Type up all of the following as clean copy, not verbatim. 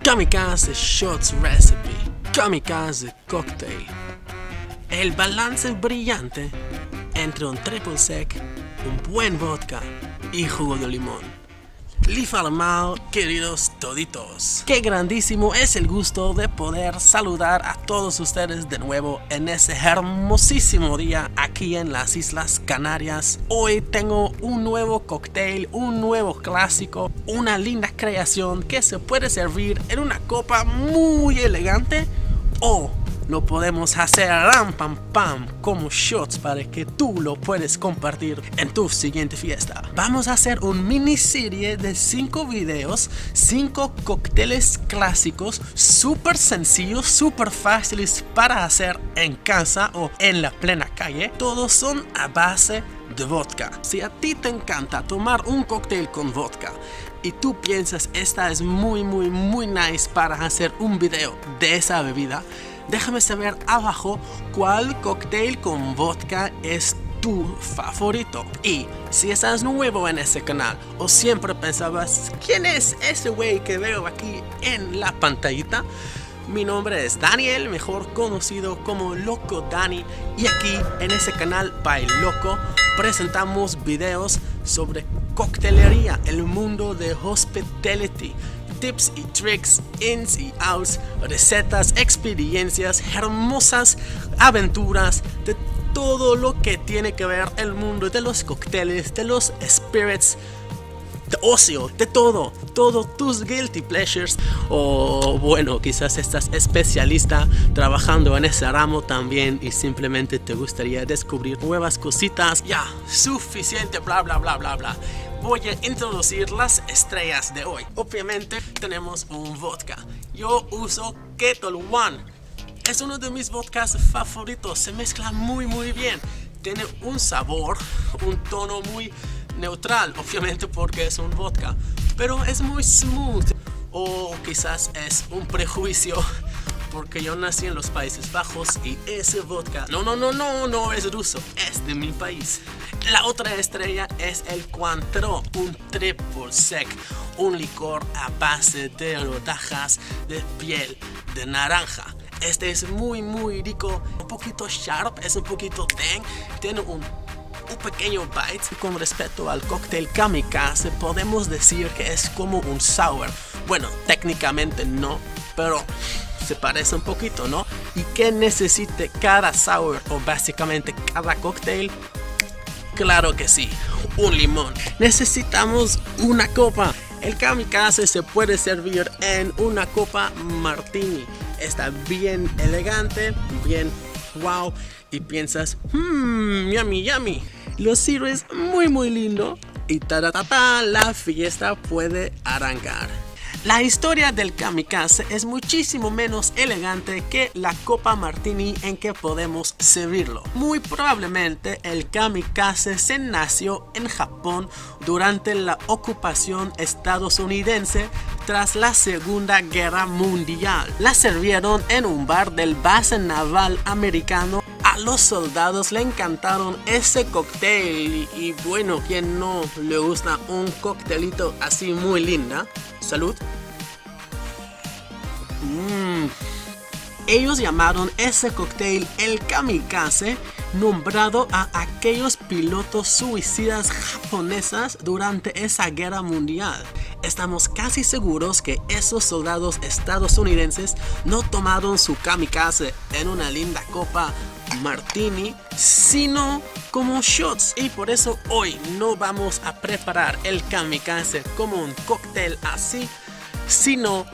Kamikaze Shots Recipe, Kamikaze Cocktail. El balance brillante entre un triple sec, un buen vodka y jugo de limón. Mal, queridos toditos. Qué grandísimo es el gusto de poder saludar a todos ustedes de nuevo en ese hermosísimo día aquí en las Islas Canarias. Hoy tengo un nuevo cóctel, un nuevo clásico, una linda creación que se puede servir en una copa muy elegante o lo podemos hacer ram pam pam como shots para que tú lo puedes compartir en tu siguiente fiesta. Vamos a hacer un miniserie de 5 videos, 5 cócteles clásicos, súper sencillos, súper fáciles para hacer en casa o en la plena calle. Todos son a base de vodka. Si a ti te encanta tomar un cóctel con vodka y tú piensas esta es muy nice para hacer un video de esa bebida, déjame saber abajo cuál cóctel con vodka es tu favorito. Y si estás nuevo en ese canal o siempre pensabas ¿quién es ese güey que veo aquí en la pantallita? Mi nombre es Daniel, mejor conocido como Loco Dani, y aquí en ese canal By Loco presentamos videos sobre coctelería, el mundo de hospitality, tips y tricks, ins y outs, recetas, experiencias, hermosas aventuras de todo lo que tiene que ver el mundo de los cócteles, de los spirits, de ocio, de todo tus guilty pleasures. O bueno, quizás estás especialista trabajando en ese ramo también y simplemente te gustaría descubrir nuevas cositas. Ya, suficiente bla bla bla bla bla. Voy a introducir las estrellas de hoy. Obviamente tenemos un vodka. Yo uso Ketel One. Es uno de mis vodkas favoritos. Se mezcla muy bien. Tiene un sabor, un tono muy neutral, obviamente porque es un vodka, pero es muy smooth. O quizás es un prejuicio porque yo nací en los Países Bajos y ese vodka no es ruso, es de mi país. La otra estrella es el Cointreau, un triple sec, un licor a base de rodajas de piel de naranja. Este es muy rico, un poquito sharp, es un poquito tang, tiene un pequeño bite. Con respecto al cóctel Kamikaze, podemos decir que es como un sour. Bueno, técnicamente no, pero se parece un poquito, ¿no? ¿Y qué necesite cada sour o básicamente cada cóctel? Claro que sí, un limón. Necesitamos una copa. El Kamikaze se puede servir en una copa martini. Está bien elegante, bien wow, y piensas, yummy. Lo sirves muy lindo y la fiesta puede arrancar. La historia del Kamikaze es muchísimo menos elegante que la copa martini en que podemos servirlo. Muy probablemente el Kamikaze se nació en Japón durante la ocupación estadounidense tras la Segunda Guerra Mundial. La sirvieron en un bar del base naval americano. A los soldados le encantaron ese cóctel y bueno, ¿quién no le gusta un coctelito así muy linda? Salud. Ellos llamaron ese cóctel el Kamikaze, nombrado a aquellos pilotos suicidas japoneses durante esa guerra mundial. Estamos casi seguros que esos soldados estadounidenses no tomaron su Kamikaze en una linda copa martini, sino como shots, y por eso hoy no vamos a preparar el Kamikaze como un cóctel así, sino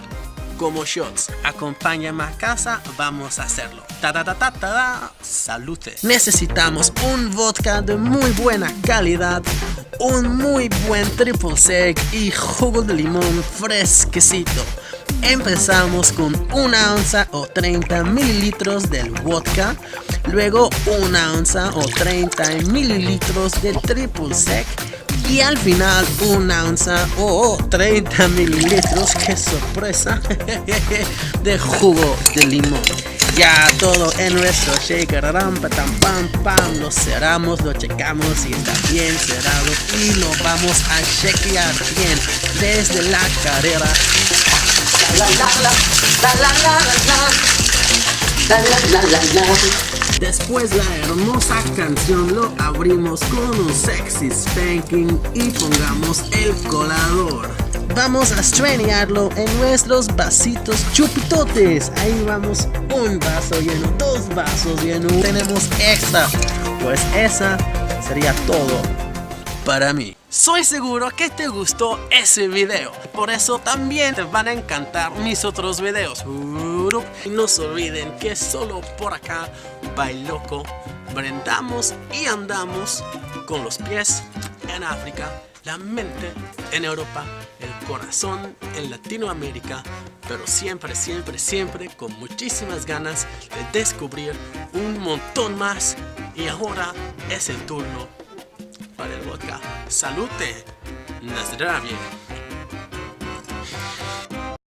como shots. Acompáñame a casa, vamos a hacerlo. Salute. Necesitamos un vodka de muy buena calidad, un muy buen triple sec y jugo de limón fresquecito. Empezamos con 1 onza o 30 mililitros del vodka, luego 1 onza o 30 mililitros del triple sec y al final 1 onza o 30 mililitros, qué sorpresa, de jugo de limón. Ya todo en nuestro shaker, pam, lo cerramos, lo checamos y está bien cerrado y lo vamos a chequear bien desde la carrera Después la hermosa canción lo abrimos con un sexy spanking y pongamos el colador. Vamos a estreñarlo en nuestros vasitos chupitotes. Ahí vamos, un vaso lleno, dos vasos llenos. Tenemos esta, pues esa sería todo para mí. Soy seguro que te gustó ese video, por eso también te van a encantar mis otros videos. Y no se olviden que solo por acá, bailoco, brindamos y andamos con los pies en África, la mente en Europa, el corazón en Latinoamérica, pero siempre, siempre, siempre con muchísimas ganas de descubrir un montón más. Y ahora es el turno para el vodka. Salute, na zdravie.